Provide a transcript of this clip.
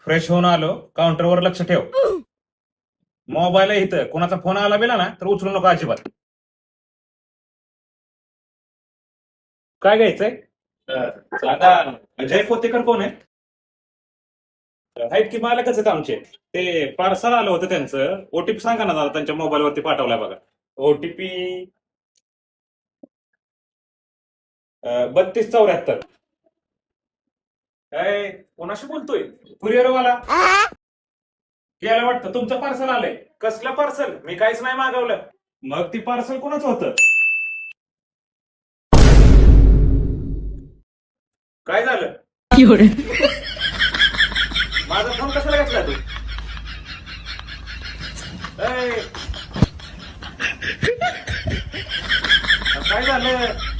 Fresh होऊन आलो, काउंटरवर लक्ष ठेव. मोबाईल आहे इथं, कोणाचा फोन आला बिला ना तर उचलू नको अजिबात. काय घ्यायचंय? दादा, अजय पोतेकर कोण आहे? आहेत की मालकच आहेत आमचे. ते पार्सल आलं होतं त्यांचं, ओटीपी सांगा ना दादा, त्यांच्या मोबाईलवरती पाठवलाय बघा. ओटीपी 3274. काय कोणाशी बोलतोय? कुरिअरवाला गेला वाटतं. तुमचं पार्सल आलंय. कसलं पार्सल? मी काहीच नाही मागवलं. मग ती पार्सल कोणाचं होतं? काय झालं? माझा फोन कशाला घेतला तू? ए, काय झालं?